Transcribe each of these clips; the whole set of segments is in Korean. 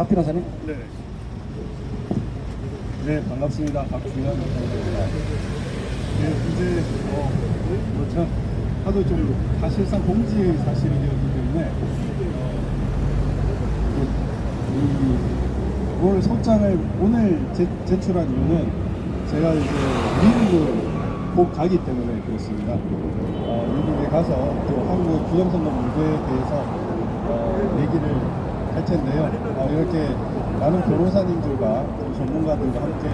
박 변호사님? 네. 네, 반갑습니다. 박주현 변호사입니다. 네, 이제 그렇죠. 하도 좀 사실상 공지 사실이 되었기 때문에 오늘 소장을 오늘 제출한 이유는 제가 이제 미국을 곧 가기 때문에 그렇습니다. 미국에 가서 또 한국 부정선거 문제에 대해서 얘기를 할 텐데요. 이렇게 많은 변호사님들과 또 전문가들과 함께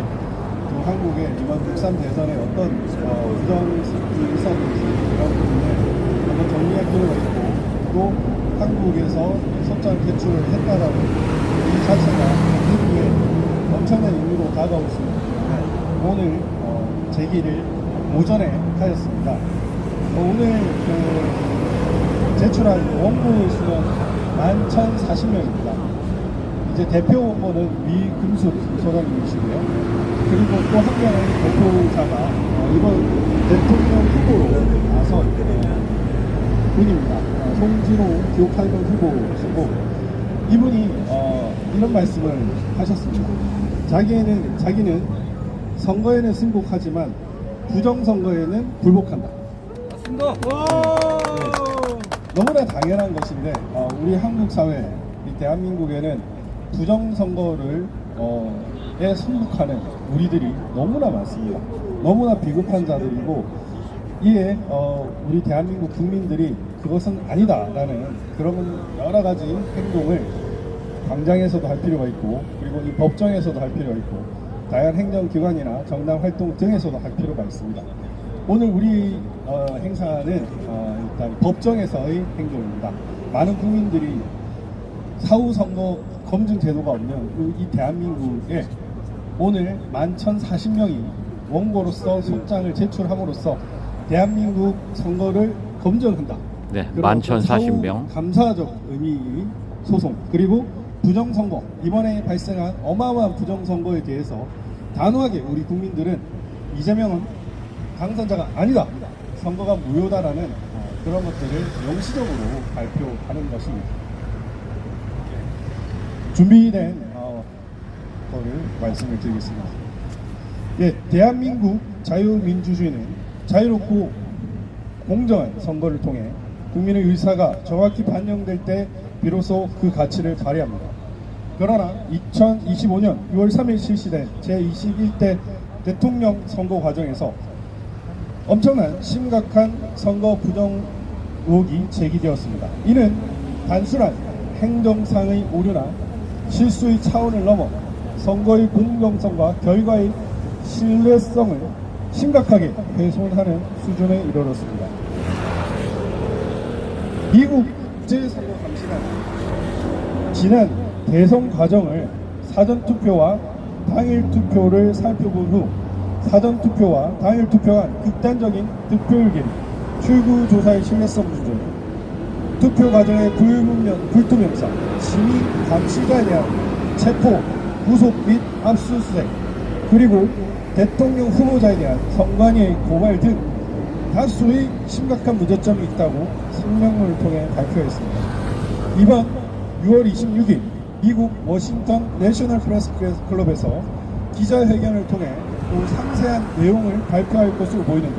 또 한국의 이번 6.3 대선에 어떤 부정이 있었는지 이런 부분을 한번 정리할 필요가 있고, 또 한국에서 소장 제출을 했다라는 이 자체가 미국에 엄청난 의미로 다가올 수 있기 때문에 오늘 제기를 오전에 하였습니다. 오늘 제출한 원고 수는 11,040명입니다. 이제 대표 원고는 위금숙 소장님이시고요. 그리고 또 한 명은 대표자가 이번 대통령 후보로 나선 분입니다. 송진호 기호 8번 후보시고, 이분이 이런 말씀을 하셨습니다. 자기는 선거에는 승복하지만 부정선거에는 불복한다. 맞습니다. 너무나 당연한 것인데 우리 한국 사회, 이 대한민국에는 부정선거를 승복하는 우리들이 너무나 많습니다. 너무나 비겁한 자들이고, 이에 우리 대한민국 국민들이 그것은 아니다라는 그런 여러 가지 행동을 광장에서도 할 필요가 있고, 그리고 이 법정에서도 할 필요가 있고, 다양한 행정기관이나 정당 활동 등에서도 할 필요가 있습니다. 오늘 우리 행사는 일단 법정에서의 행동입니다. 많은 국민들이 사후 선거 검증 제도가 없는 이 대한민국에 오늘 11,040명이 원고로서 소장을 제출함으로써 대한민국 선거를 검증한다. 네, 11,040명. 감사적 의미의 소송, 그리고 부정선거, 이번에 발생한 어마어마한 부정선거에 대해서 단호하게 우리 국민들은 이재명은 당선자가 아니다, 선거가 무효다라는 그런 것들을 명시적으로 발표하는 것입니다. 준비된 거를 말씀을 드리겠습니다. 예, 대한민국 자유민주주의는 자유롭고 공정한 선거를 통해 국민의 의사가 정확히 반영될 때 비로소 그 가치를 발휘합니다. 그러나 2025년 6월 3일 실시된 제21대 대통령 선거 과정에서 엄청난 심각한 선거 부정 의혹이 제기되었습니다. 이는 단순한 행정상의 오류나 실수의 차원을 넘어 선거의 공정성과 결과의 신뢰성을 심각하게 훼손하는 수준에 이르렀습니다. 미국 국제선거감시단은 지난 대선 과정을 사전투표와 당일투표를 살펴본 후 사전투표와 당일투표 간 극단적인 득표율 계리, 출구조사의 신뢰성 문제, 투표 과정의 불투명성, 시민 감시자에 대한 체포, 구속 및 압수수색, 그리고 대통령 후보자에 대한 선관위의 고발 등 다수의 심각한 문제점이 있다고声明문을 통해 발표했습니다. 이번 6월 26일 미국 워싱턴 내셔널 프레스 클럽에서 기자회견을 통해 또 상세한 내용을 발표할 것으로 보이는데,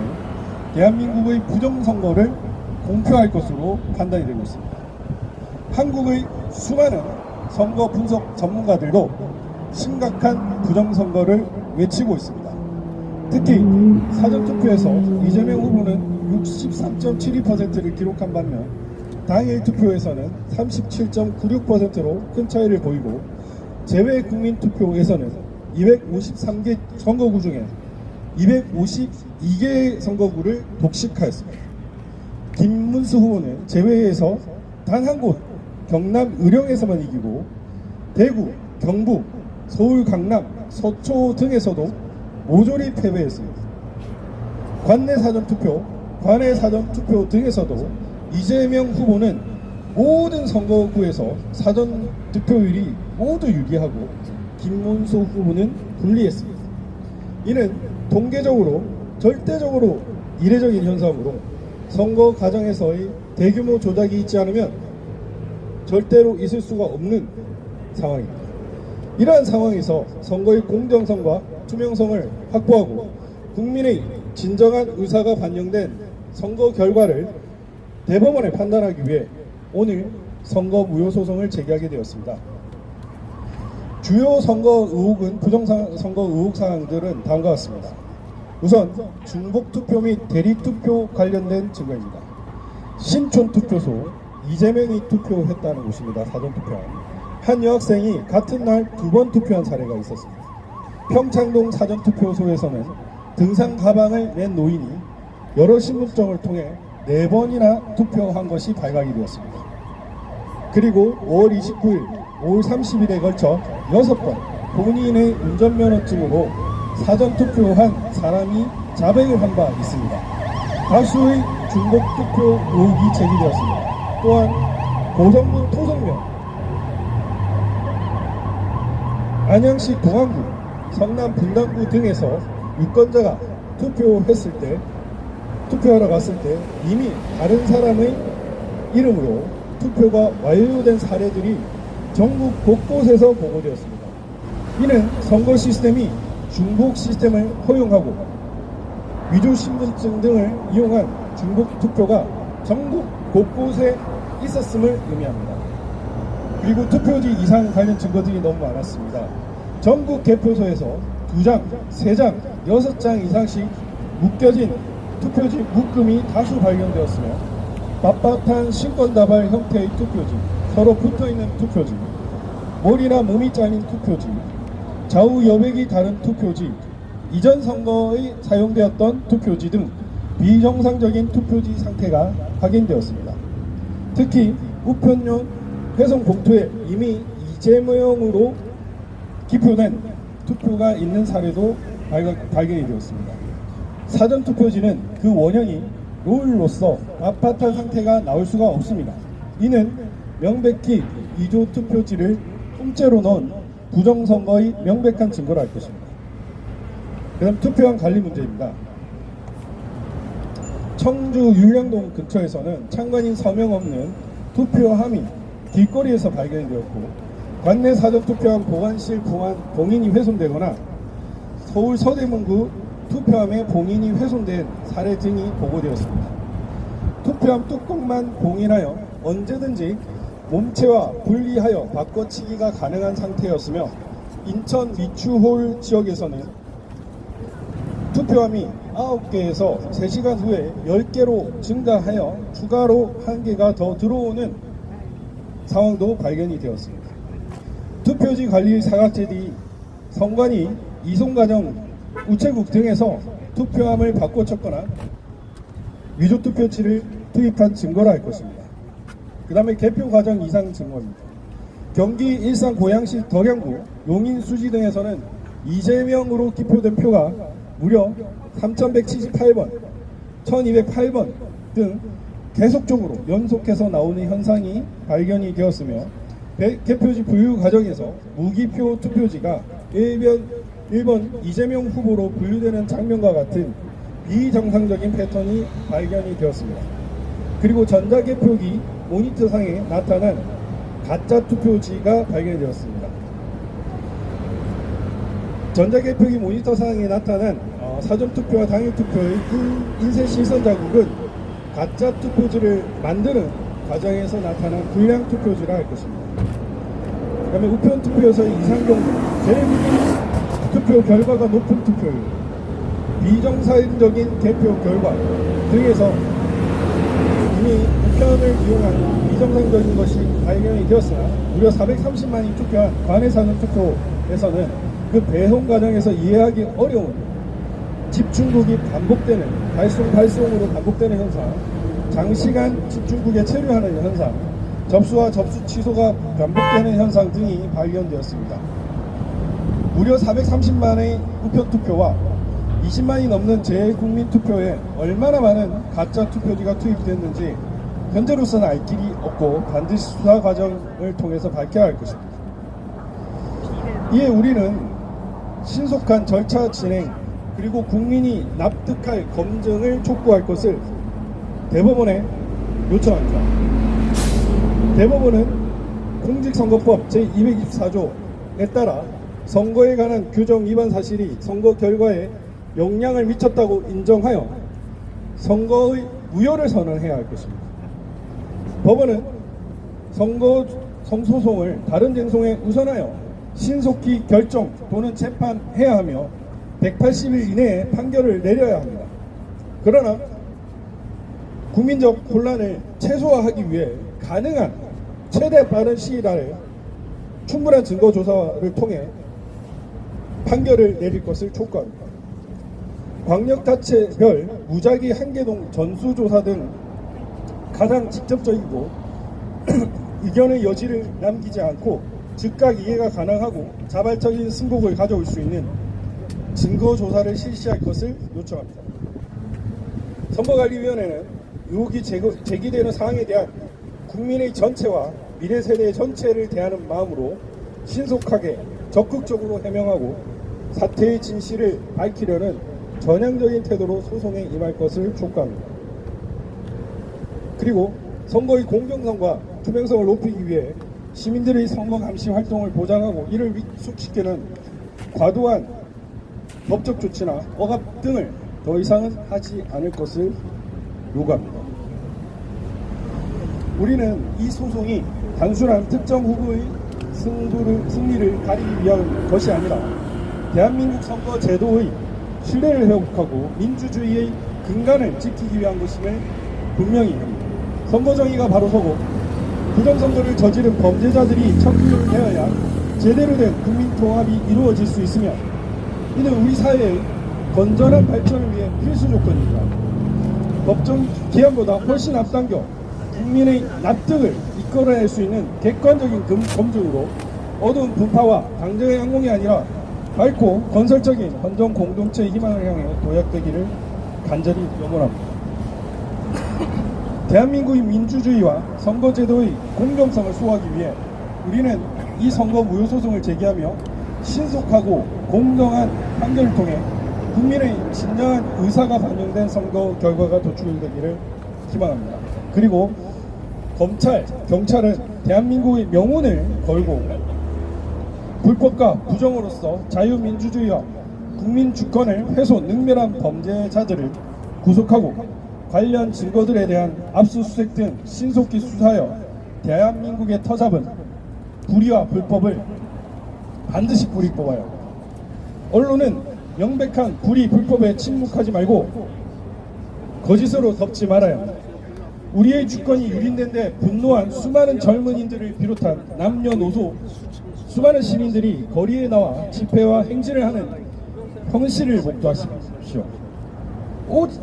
대한민국의 부정선거를 공표할 것으로 판단이 되고 있습니다. 한국의 수많은 선거 분석 전문가들도 심각한 부정선거를 외치고 있습니다. 특히 사전투표에서 이재명 후보는 63.72%를 기록한 반면 당일 투표에서는 37.96%로 큰 차이를 보이고, 제외 국민 투표에서는 253개 선거구 중에 252개 선거구를 독식하였습니다. 김문수 후보는 제외에서 단 한 곳 경남 의령에서만 이기고, 대구, 경북, 서울, 강남, 서초 등에서도 모조리 패배했습니다. 관내 사전투표, 관외 사전투표 등에서도 이재명 후보는 모든 선거구에서 사전투표율이 모두 유리하고 김문수 후보는 불리했습니다. 이는 통계적으로 절대적으로 이례적인 현상으로 선거 과정에서의 대규모 조작이 있지 않으면 절대로 있을 수가 없는 상황입니다. 이러한 상황에서 선거의 공정성과 투명성을 확보하고 국민의 진정한 의사가 반영된 선거 결과를 대법원에 판단하기 위해 오늘 선거 무효 소송을 제기하게 되었습니다. 주요 선거 의혹은 부정선거 의혹 사항들은 다음과 같습니다. 우선 중복 투표 및 대리 투표 관련된 증거입니다. 신촌 투표소 이재명이 투표했다는 곳입니다. 사전 투표한 한 여학생이 같은 날 2번 투표한 사례가 있었습니다. 평창동 사전 투표소에서는 등산 가방을 낸 노인이 여러 신분증을 통해 4번이나 투표한 것이 발각이 되었습니다. 그리고 5월 29일, 5월 30일에 걸쳐 6번 본인의 운전면허증으로 사전 투표한 사람이 자백을 한 바 있습니다. 다수의 중복 투표 의혹이 제기되었습니다. 또한 고성군 토성면, 안양시 동안구, 성남 분당구 등에서 유권자가 투표하러 갔을 때 이미 다른 사람의 이름으로 투표가 완료된 사례들이 전국 곳곳에서 보고되었습니다. 이는 선거 시스템이 중복 시스템을 허용하고 위조 신분증 등을 이용한 중복 투표가 전국 곳곳에 있었음을 의미합니다. 그리고 투표지 이상 관련 증거들이 너무 많았습니다. 전국 개표소에서 2장, 3장, 6장 이상씩 묶여진 투표지 묶음이 다수 발견되었으며 빳빳한 신권다발 형태의 투표지, 서로 붙어있는 투표지, 머리나 몸이 잘린 투표지, 좌우 여백이 다른 투표지, 이전 선거에 사용되었던 투표지 등 비정상적인 투표지 상태가 확인되었습니다. 특히 우편용 회송 봉투에 이미 이재명으로 기표된 투표가 있는 사례도 발견이 되었습니다. 사전 투표지는 그 원형이 롤로서 빳빳한 상태가 나올 수가 없습니다. 이는 명백히 위조 투표지를 통째로 넣은 부정선거의 명백한 증거라 할 것입니다. 그 다음 투표함 관리 문제입니다. 청주 율량동 근처에서는 참관인 서명 없는 투표함이 길거리에서 발견이 되었고 관내 사전투표함 보관실 봉인이 훼손되거나 서울 서대문구 투표함에 봉인이 훼손된 사례 등이 보고되었습니다. 투표함 뚜껑만 봉인하여 언제든지 몸체와 분리하여 바꿔치기가 가능한 상태였으며 인천 미추홀 지역에서는 투표함이 9개에서 3시간 후에 10개로 증가하여 추가로 1개가 더 들어오는 상황도 발견이 되었습니다. 투표지 관리 사각지대 선관위 이송과정 우체국 등에서 투표함을 바꿔쳤거나 위조 투표지를 투입한 증거라 할 것입니다. 그 다음에 개표 과정 이상 증거입니다. 경기 일산 고양시 덕양구 용인 수지 등에서는 이재명으로 기표된 표가 무려 3178번, 1208번 등 계속적으로 연속해서 나오는 현상이 발견이 되었으며 개표지 분류 과정에서 무기표 투표지가 1번 이재명 후보로 분류되는 장면과 같은 비정상적인 패턴이 발견이 되었습니다. 그리고 전자개표기 모니터상에 나타난 가짜 투표지가 발견되었습니다. 전자개표기 모니터상에 나타난 사전투표와 당일투표의 인쇄 실선 자국은 가짜 투표지를 만드는 과정에서 나타난 불량 투표지라 할 것입니다. 그 다음에 우편 투표에서의 이상 경우, 제일 투표 결과가 높은 투표율, 비정상적인 개표 결과 등에서 이미 우편을 이용한 비정상적인 것이 발견이 되었으나 무려 430만이 투표한 관내 사전투표에서는 그 배송 과정에서 이해하기 어려운 집중국이 반복되는 발송으로 반복되는 현상, 장시간 집중국에 체류하는 현상, 접수와 접수 취소가 반복되는 현상 등이 발견되었습니다. 무려 430만의 우편 투표와 20만이 넘는 재국민 투표에 얼마나 많은 가짜 투표지가 투입됐는지 현재로서는 알 길이 없고 반드시 수사 과정을 통해서 밝혀야 할 것입니다. 이에 우리는 신속한 절차 진행 그리고 국민이 납득할 검증을 촉구할 것을 대법원에 요청합니다. 대법원은 공직선거법 제224조 규정에 따라 선거에 관한 규정 위반 사실이 선거 결과에 영향을 미쳤다고 인정하여 선거의 무효를 선언해야 할 것입니다. 법원은 성소송을 다른 쟁송에 우선하여 신속히 결정 또는 재판해야 하며 180일 이내에 판결을 내려야 합니다. 그러나 국민적 혼란을 최소화하기 위해 가능한 최대 빠른 시일 안에 충분한 증거 조사를 통해 판결을 내릴 것을 촉구합니다. 광역단체별 무작위 한계동 전수조사 등 가장 직접적이고 의견의 여지를 남기지 않고 즉각 이해가 가능하고 자발적인 승복을 가져올 수 있는 증거조사를 실시할 것을 요청합니다. 선거관리위원회는 의혹이 제기되는 사항에 대한 국민의 전체와 미래 세대 전체를 대하는 마음으로 신속하게 적극적으로 해명하고 사태의 진실을 밝히려는 전향적인 태도로 소송에 임할 것을 촉구합니다. 그리고 선거의 공정성과 투명성을 높이기 위해 시민들의 선거 감시 활동을 보장하고 이를 위축시키는 과도한 법적 조치나 억압 등을 더 이상은 하지 않을 것을 요구합니다. 우리는 이 소송이 단순한 특정 후보의 승리를 가리기 위한 것이 아니라 대한민국 선거 제도의 신뢰를 회복하고 민주주의의 근간을 지키기 위한 것임을 분명히 합니다. 선거 정의가 바로 서고 부정선거를 저지른 범죄자들이 처벌되어야 제대로 된 국민 통합이 이루어질 수 있으며 이는 우리 사회의 건전한 발전을 위해 필수 조건입니다. 법정 기한보다 훨씬 앞당겨 국민의 납득을 이끌어낼 수 있는 객관적인 검증으로 어두운 분파와 당정의 항공이 아니라 밝고 건설적인 헌정 공동체의 희망을 향해 도약되기를 간절히 염원합니다. 대한민국의 민주주의와 선거제도의 공정성을 수호하기 위해 우리는 이 선거 무효 소송을 제기하며 신속하고 공정한 판결을 통해 국민의 진정한 의사가 반영된 선거 결과가 도출되기를 희망합니다. 그리고 검찰, 경찰은 대한민국의 명운을 걸고 불법과 부정으로서 자유민주주의와 국민 주권을 훼손 능멸한 범죄자들을 구속하고 관련 증거들에 대한 압수수색 등 신속히 수사하여 대한민국의 터잡은 불의와 불법을 반드시 뿌리 뽑아야 합니다. 언론은 명백한 불의 불법에 침묵하지 말고 거짓으로 덮지 말아야 합니다. 우리의 주권이 유린된 데 분노한 수많은 젊은이들을 비롯한 남녀노소 수많은 시민들이 거리에 나와 집회와 행진을 하는 현실을 목도하십시오.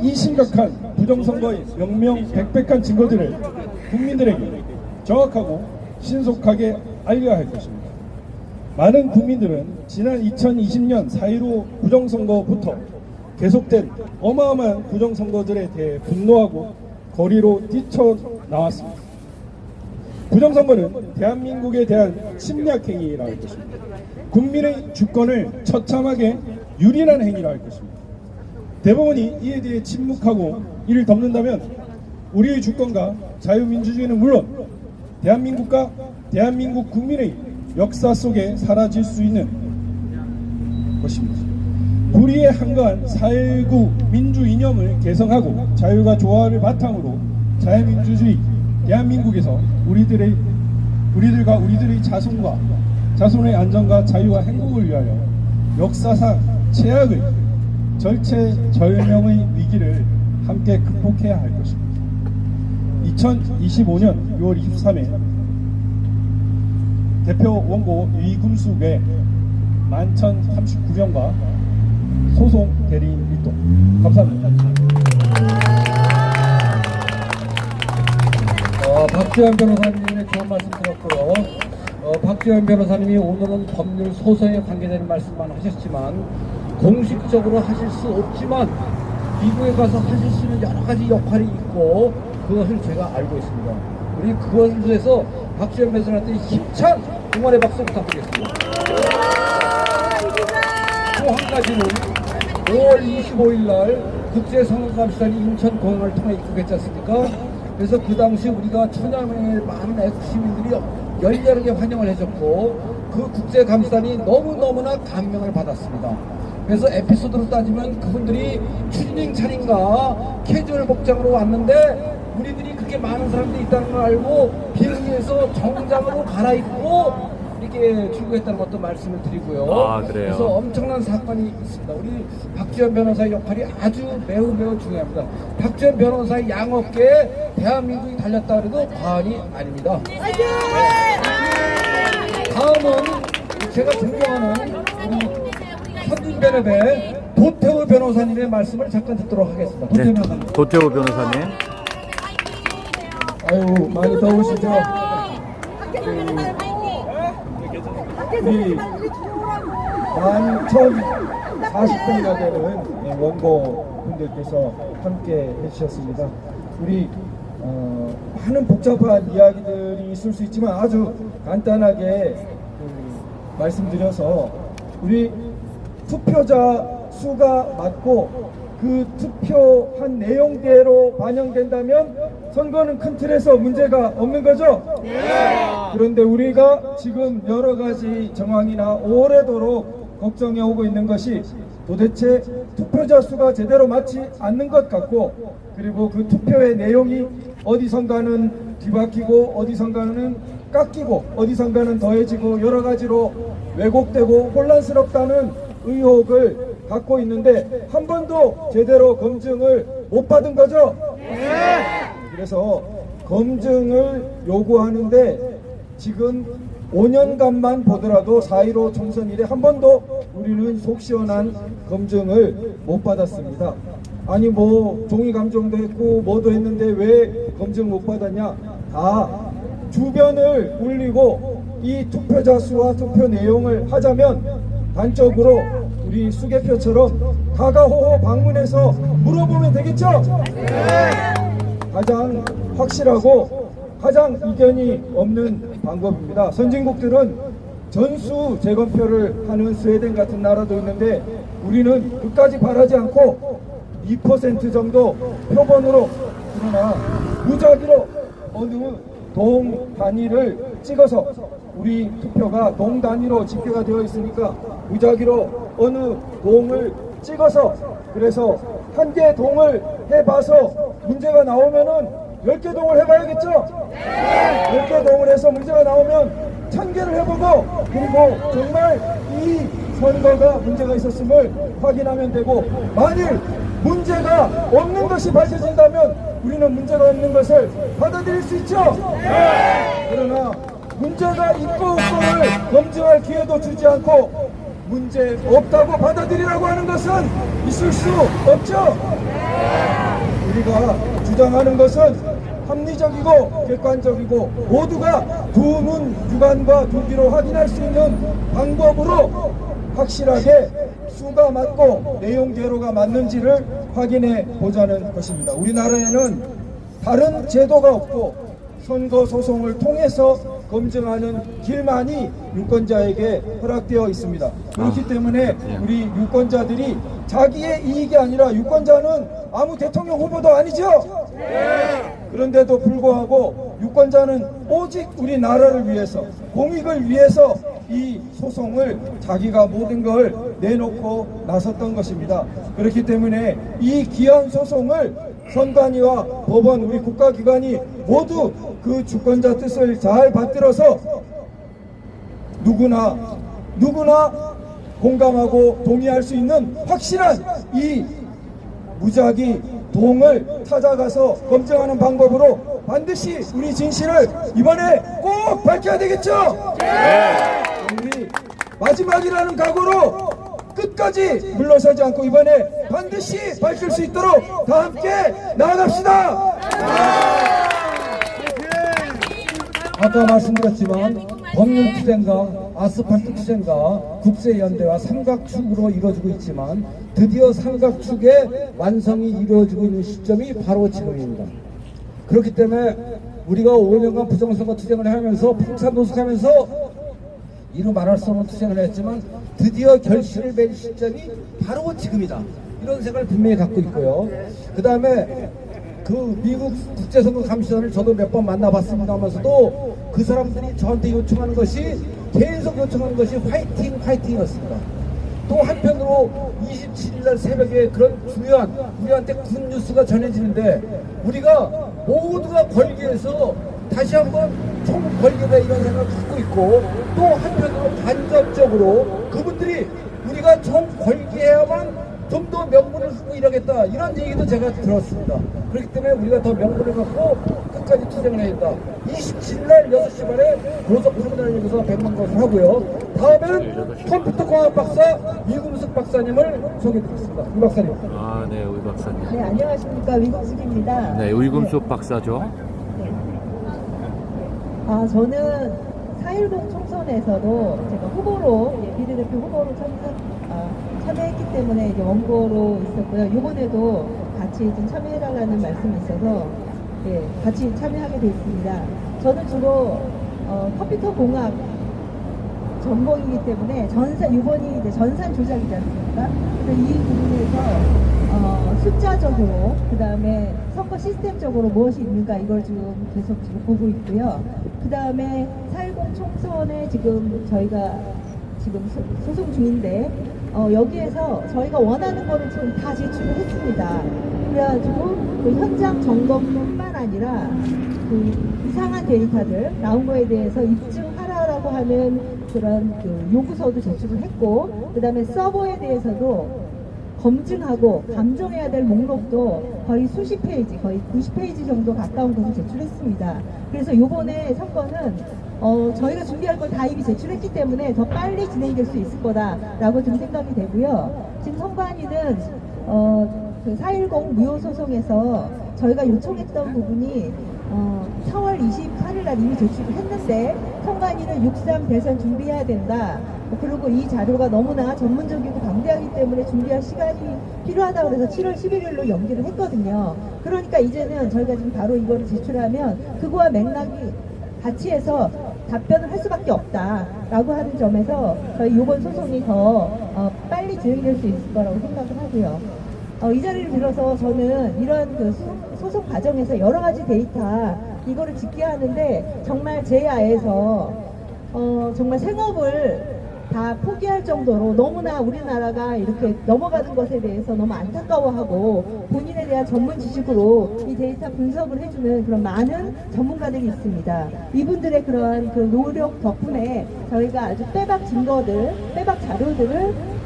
이 심각한 부정선거의 명명백백한 증거들을 국민들에게 정확하고 신속하게 알려야 할 것입니다. 많은 국민들은 지난 2020년 4.15 부정선거부터 계속된 어마어마한 부정선거들에 대해 분노하고 거리로 뛰쳐나왔습니다. 부정선거는 대한민국에 대한 침략행위라 할 것입니다. 국민의 주권을 처참하게 유린한 행위라 할 것입니다. 대법원이 이에 대해 침묵하고 이를 덮는다면 우리의 주권과 자유민주주의는 물론 대한민국과 대한민국 국민의 역사 속에 사라질 수 있는 것입니다. 불의에 한가한 4.19 민주 이념을 개성하고 자유가 조화를 바탕으로 자유민주주의 대한민국에서 우리들과 우리들의 자손의 안전과 자유와 행복을 위하여 역사상 최악의 절체절명의 위기를 함께 극복해야 할 것입니다. 2025년 6월 23일 대표 원고 유이금수 외 11,039명과 소송 대리인 일동. 감사합니다. 박지원 변호사님의 좋은 말씀 들었고요. 박지원 변호사님이 오늘은 법률 소송에 관계되는 말씀만 하셨지만 공식적으로 하실 수 없지만 미국에 가서 하실 수 있는 여러 가지 역할이 있고 그것을 제가 알고 있습니다. 우리 그것을 위해서 박지원 변호사한테 힘찬 응원의 박수 부탁드리겠습니다. 또 한 가지는 5월 25일 날 국제선거감시단이 인천공항을 통해 입국했지 않습니까? 그래서 그 당시 우리가 천여명의 많은 애국 시민들이 열렬하게 환영을 해줬고 그 국제감사단이 너무너무나 감명을 받았습니다. 그래서 에피소드로 따지면 그분들이 추리닝 차림과 캐주얼 복장으로 왔는데 우리들이 그렇게 많은 사람들이 있다는 걸 알고 비행기에서 정장으로 갈아입고 이렇게 출국했다는 것도 말씀을 드리고요. 아, 그래요? 그래서 엄청난 사건이 있습니다. 우리 박지원 변호사의 역할이 아주 매우 중요합니다. 박지원 변호사의 양어깨에 대한민국이 달렸다 그래도 과언이 아닙니다. 다음은 제가 존경하는 우리 현진변협의 도태우 변호사님의 말씀을 잠깐 듣도록 하겠습니다. 도태우 네, 변호사님. 도태우 변호사님. 아유, 많이 더우시죠? 우리 11,040분가 되는 원고 분들께서 함께 해주셨습니다. 우리 많은 복잡한 이야기들이 있을 수 있지만 아주 간단하게 말씀드려서 우리 투표자 수가 맞고 그 투표한 내용대로 반영된다면 선거는 큰 틀에서 문제가 없는 거죠? 그런데 우리가 지금 여러 가지 정황이나 오래도록 걱정해 오고 있는 것이 도대체 투표자 수가 제대로 맞지 않는 것 같고, 그리고 그 투표의 내용이 어디선가는 뒤바뀌고 어디선가는 깎이고 어디선가는 더해지고 여러 가지로 왜곡되고 혼란스럽다는 의혹을 갖고 있는데 한 번도 제대로 검증을 못 받은 거죠? 그래서 검증을 요구하는데 지금 5년간만 보더라도 4.15 총선 이래 한 번도 우리는 속 시원한 검증을 못 받았습니다. 아니 뭐 종이 감정도 했고 뭐도 했는데 왜 검증 못 받았냐? 다 주변을 울리고 이 투표자 수와 투표 내용을 하자면 단적으로 우리 수개표처럼 가가호호 방문해서 물어보면 되겠죠? 가장 확실하고 가장 이견이 없는 방법입니다. 선진국들은 전수 재검표를 하는 스웨덴 같은 나라도 있는데 우리는 끝까지 바라지 않고 2% 정도 표본으로, 그러나 무작위로 어느 동 단위를 찍어서, 우리 투표가 동 단위로 집계가 되어 있으니까 무작위로 어느 동을 찍어서, 그래서 한 개 동을 해봐서 문제가 나오면은 10개 동을 해봐야겠죠? 10개 동을 해서 문제가 나오면 1000개를 해보고, 그리고 정말 이 선거가 문제가 있었음을 확인하면 되고, 만일 문제가 없는 것이 밝혀진다면 우리는 문제가 없는 것을 받아들일 수 있죠? 그러나 문제가 있고 없고를 검증할 기회도 주지 않고 문제 없다고 받아들이라고 하는 것은 있을 수 없죠? 우리가 주장하는 것은 합리적이고 객관적이고 모두가 두 눈, 육안과 두 귀로 확인할 수 있는 방법으로 확실하게 수가 맞고 내용대로가 맞는지를 확인해 보자는 것입니다. 우리나라에는 다른 제도가 없고 선거소송을 통해서 검증하는 길만이 유권자에게 허락되어 있습니다. 그렇기 때문에 우리 유권자들이 자기의 이익이 아니라, 유권자는 아무 대통령 후보도 아니죠? 그런데도 불구하고 유권자는 오직 우리나라를 위해서, 공익을 위해서 이 소송을 자기가 모든 걸 내놓고 나섰던 것입니다. 그렇기 때문에 이 귀한 소송을 선관위와 법원, 우리 국가기관이 모두 그 주권자 뜻을 잘 받들어서 누구나 공감하고 동의할 수 있는 확실한 이 무작위 동을 찾아가서 검증하는 방법으로 반드시 우리 진실을 이번에 꼭 밝혀야 되겠죠? 우리 마지막이라는 각오로 끝까지 물러서지 않고 이번에 반드시 밝힐 수 있도록 다 함께 나아갑시다. 아까 말씀드렸지만 법률투쟁과 아스팔트 투쟁과 국제연대와 삼각축으로 이루어지고 있지만 드디어 삼각축의 완성이 이루어지고 있는 시점이 바로 지금입니다. 그렇기 때문에 우리가 5년간 부정선거 투쟁을 하면서 풍찬노숙하면서 이루 말할 수 없는 투쟁을 했지만 드디어 결실을 맺을 시점이 바로 지금이다, 이런 생각을 분명히 갖고 있고요. 그 다음에 그 미국 국제선거 감시단을 저도 몇 번 만나봤습니다 하면서도 그 사람들이 저한테 요청하는 것이 계속 요청하는 것이 화이팅, 화이팅이었습니다. 또 한편으로 27일 새벽에 그런 중요한 우리한테 군 뉴스가 전해지는데 우리가 모두가 걸기에서 다시 한번 총 걸기다 이런 생각을 갖고 있고 또 한편으로 간접적으로 그분들이 우리가 총 걸기해야만 좀 더 명분을 갖고 일하겠다 이런 얘기도 제가 들었습니다. 그렇기 때문에 우리가 더 명분을 갖고 끝까지 투쟁을 해야 된다. 27날 6시 반에 고속터미널역에서 뵙는 것을 하고요. 다음에는 컴퓨터공학 박사 이금숙 박사님을 소개드리겠습니다. 이 박사님. 아, 네, 의 박사님. 네, 안녕하십니까. 위금숙입니다. 네, 의금수 박사죠. 네. 저는 4.10 총선에서도 제가 후보로, 비례대표 후보로 참여했기 때문에 이제 원고로 있었고요. 이번에도 같이 좀 참여해달라는 말씀이 있어서, 예, 같이 참여하게 되었습니다. 저는 주로, 컴퓨터 공학 전공이기 때문에 이번이 이제 전산 조작이지 않습니까? 그래서 이 부분에서 숫자적으로 그 다음에 선거 시스템적으로 무엇이 있는가 이걸 지금 계속 지금 보고 있고요. 그 다음에 4.10 총선에 지금 저희가 지금 소송 중인데 여기에서 저희가 원하는 거를 지금 다 제출을 했습니다. 그래가지고 그 현장 점검뿐만 아니라 그 이상한 데이터들 나온 거에 대해서 입증하라라고 하는 그런 그 요구서도 제출을 했고 그 다음에 서버에 대해서도 검증하고 감정해야 될 목록도 거의 수십 페이지, 거의 90페이지 정도 가까운 것을 제출했습니다. 그래서 요번에 사건은 저희가 준비할 걸 다 이미 제출했기 때문에 더 빨리 진행될 수 있을 거다라고 좀 생각이 되고요. 지금 선관위는 그 4.10 무효소송에서 저희가 요청했던 부분이 4월 24일 날 이미 제출을 했는데 선관위는 6.3 대선 준비해야 된다. 그리고 이 자료가 너무나 전문적이고 방대하기 때문에 준비할 시간이 필요하다고 해서 7월 11일로 연기를 했거든요. 그러니까 이제는 저희가 지금 바로 이거를 제출하면 그거와 맥락이 같이 해서 답변을 할 수밖에 없다라고 하는 점에서 저희 이번 소송이 더 빨리 진행될 수 있을 거라고 생각을 하고요. 이 자리를 빌어서 저는 이런 그 소송 과정에서 여러 가지 데이터 이거를 집계해야 하는데 정말 제 아에서 정말 생업을 다 포기할 정도로 너무나 우리나라가 이렇게 넘어가는 것에 대해서 너무 안타까워하고 본인에 대한 전문 지식으로 이 데이터 분석을 해주는 그런 많은 전문가들이 있습니다. 이분들의 그러한 그 노력 덕분에 저희가 아주 빼박 증거들, 빼박 자료들을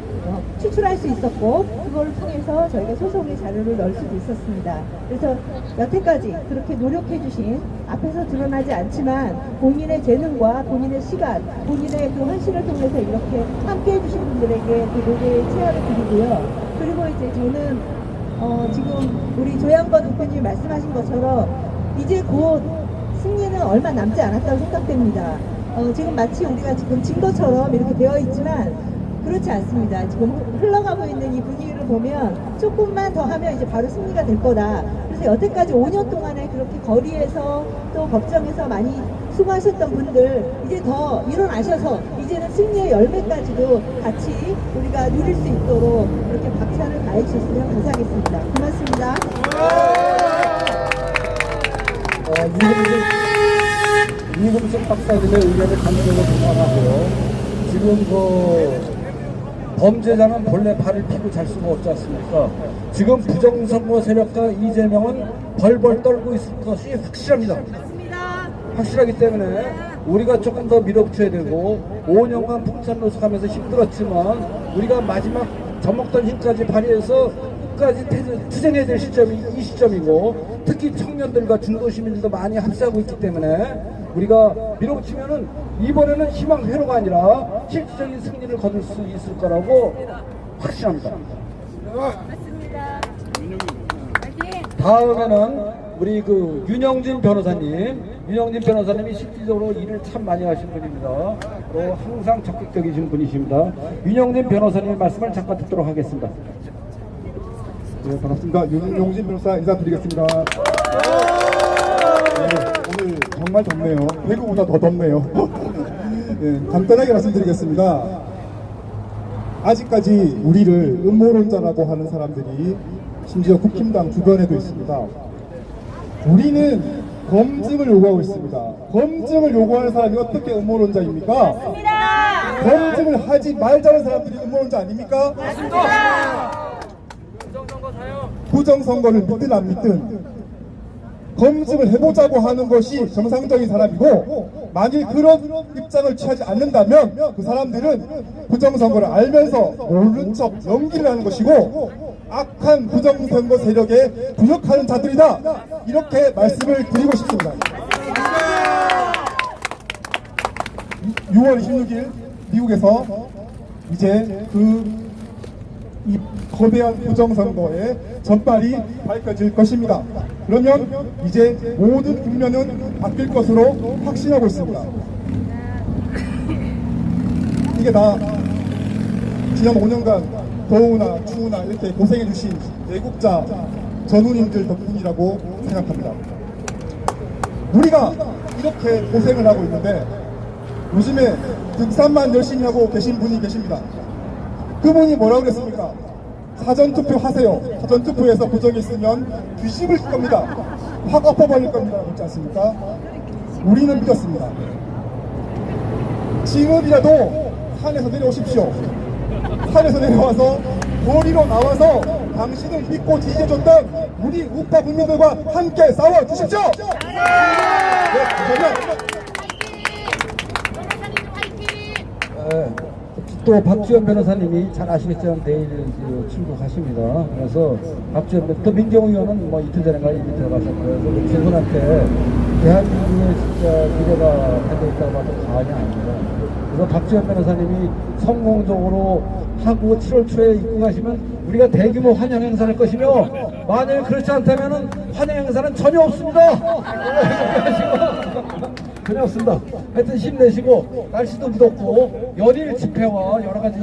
추출할 수 있었고 그걸 통해서 저희가 소송의 자료를 넣을 수도 있었습니다. 그래서 여태까지 그렇게 노력해 주신 앞에서 드러나지 않지만 본인의 재능과 본인의 시간, 본인의 그 헌신을 통해서 이렇게 함께 해주신 분들에게 그 노래의 체화를 드리고요. 그리고 이제 저는 지금 우리 조양건 대표님 말씀하신 것처럼 이제 곧 승리는 얼마 남지 않았다고 생각됩니다. 지금 마치 우리가 지금 진 것처럼 이렇게 되어 있지만 그렇지 않습니다. 지금 흘러가고 있는 이 분위기를 보면 조금만 더 하면 이제 바로 승리가 될 거다. 그래서 여태까지 5년 동안에 그렇게 거리에서 또 법정에서 많이 수고하셨던 분들 이제 더 일어나셔서 이제는 승리의 열매까지도 같이 우리가 누릴 수 있도록 이렇게 박차를 가해 주셨으면 감사하겠습니다. 고맙습니다. 이금숙 박사님의 의견을 감정을 동감하고요. 지금 그 범죄자는 본래 발을 피고 잘 수가 없지 않습니까? 지금 부정선거 세력과 이재명은 벌벌 떨고 있을 것이 확실합니다. 확실하기 때문에 우리가 조금 더 밀어붙여야 되고 5년간 풍찬노숙하면서 힘들었지만 우리가 마지막 젖먹던 힘까지 발휘해서 끝까지 투쟁해야 될 시점이 이 시점이고 특히 청년들과 중도시민들도 많이 합세하고 있기 때문에 우리가 밀어붙이면은 이번에는 희망 회로가 아니라 실질적인 승리를 거둘 수 있을 거라고 확신합니다. 맞습니다. 다음에는 우리 그 윤영진 변호사님이 실질적으로 일을 참 많이 하신 분입니다. 또 항상 적극적이신 분이십니다. 윤영진 변호사님의 말씀을 잠깐 듣도록 하겠습니다. 네, 반갑습니다. 윤용진 변호사 인사드리겠습니다. 오늘 정말 덥네요. 대구보다 더 덥네요. 네, 간단하게 말씀드리겠습니다. 아직까지 우리를 음모론자라고 하는 사람들이 심지어 국힘당 주변에도 있습니다. 우리는 검증을 요구하고 있습니다. 검증을 요구하는 사람이 어떻게 음모론자입니까? 검증을 하지 말자는 사람들이 음모론자 아닙니까? 부정선거를 믿든 안 믿든 검증을 해보자고 하는 것이 정상적인 사람이고, 만일 그런 입장을 취하지 않는다면 그 사람들은 부정선거를 알면서 모른 척 연기를 하는 것이고 악한 부정선거 세력에 부역하는 자들이다, 이렇게 말씀을 드리고 싶습니다. 6월 26일 미국에서 이제 이 거대한 부정선거의 전말이 밝혀질 것입니다. 그러면 이제 모든 국면은 바뀔 것으로 확신하고 있습니다. 이게 다 지난 5년간 더우나 추우나 이렇게 고생해주신 애국자 전우님들 덕분이라고 생각합니다. 우리가 이렇게 고생을 하고 있는데 요즘에 등산만 열심히 하고 계신 분이 계십니다. 그분이 뭐라고 그랬습니까? 사전투표 하세요. 사전투표에서 부정이 있으면 뒤집을 겁니다. 확 엎어버릴 겁니다. 그렇지 않습니까? 우리는 믿었습니다. 지금이라도 산에서 내려오십시오. 산에서 내려와서 거리로 나와서 당신을 믿고 지지해줬던 우리 우파 국민들과 함께 싸워주십시오. 네, 또 박지원 변호사님이 잘 아시겠지만 내일 출국하십니다. 그래서 박지원 또 민경우 의원은 뭐 이틀 전인가 이미 들어가셨고요. 그래서 최선한테 대한민국의 진짜 미래가 달려있다고 봐도 과언이 아닙니다. 그래서 박지원 변호사님이 성공적으로 하고 7월 초에 입국하시면 우리가 대규모 환영 행사를 할 것이며, 만일 그렇지 않다면 환영 행사는 전혀 없습니다. 전혀 없습니다. 하여튼 힘내시고, 날씨도 무덥고 연일 집회와 여러 가지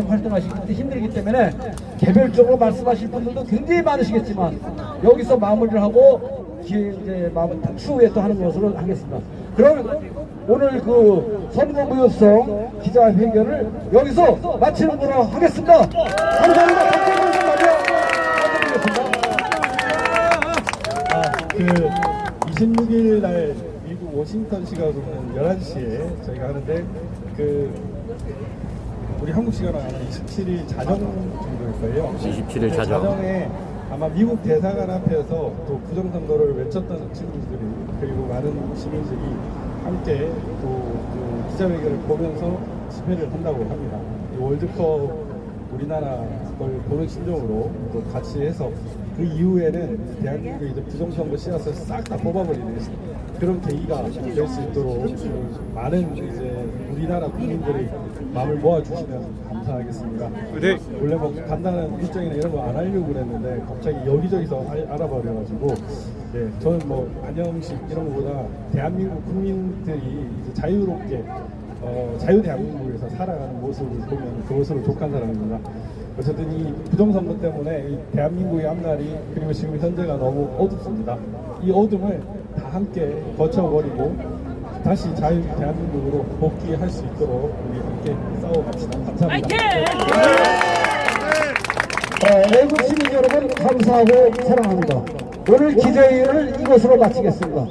활동하시기 때문에 힘들기 때문에 개별적으로 말씀하실 분들도 굉장히 많으시겠지만 여기서 마무리를 하고 이제 추후에 또 하는 것으로 하겠습니다. 그럼 오늘 그 선거무효성 기자회견을 여기서 마치는 걸로 하겠습니다. 감사합니다. 그 26일 날 미국 워싱턴 시간으로는 11시에 저희가 하는데, 우리 한국 시간으로 아마 27일 자정 정도일 거예요. 27일 자정. 자정에 아마 미국 대사관 앞에서 또 부정선거를 외쳤던 친구들이, 그리고 많은 시민들이 함께 또그 기자회견을 보면서 집회를 한다고 합니다. 이 월드컵 우리나라 걸 보는 심정으로 또 같이 해서 그 이후에는 대한민국의 이제 부정선거 씨앗을 싹 다 뽑아버리는 그런 계기가 될 수 있도록 많은 이제 우리나라 국민들이 마음을 모아주시면 감사하겠습니다. 네. 원래 뭐 간단한 일정이나 이런 거 안 하려고 그랬는데 갑자기 여기저기서 알아버려가지고, 네, 저는 뭐 안녕식 이런 거보다 대한민국 국민들이 이제 자유롭게 자유 대한민국에서 살아가는 모습을 보면 그것으로 족한 사람입니다. 어쨌든 이 부정선거 때문에 이 대한민국의 앞날이, 그리고 지금 현재가 너무 어둡습니다. 이 어둠을 다 함께 거쳐버리고 다시 자유 대한민국으로 복귀할 수 있도록 우리 함께 싸워갑시다. 감사합니다. 애국 시민 여러분 감사하고 사랑합니다. 오늘 기자회견을 이것으로 마치겠습니다.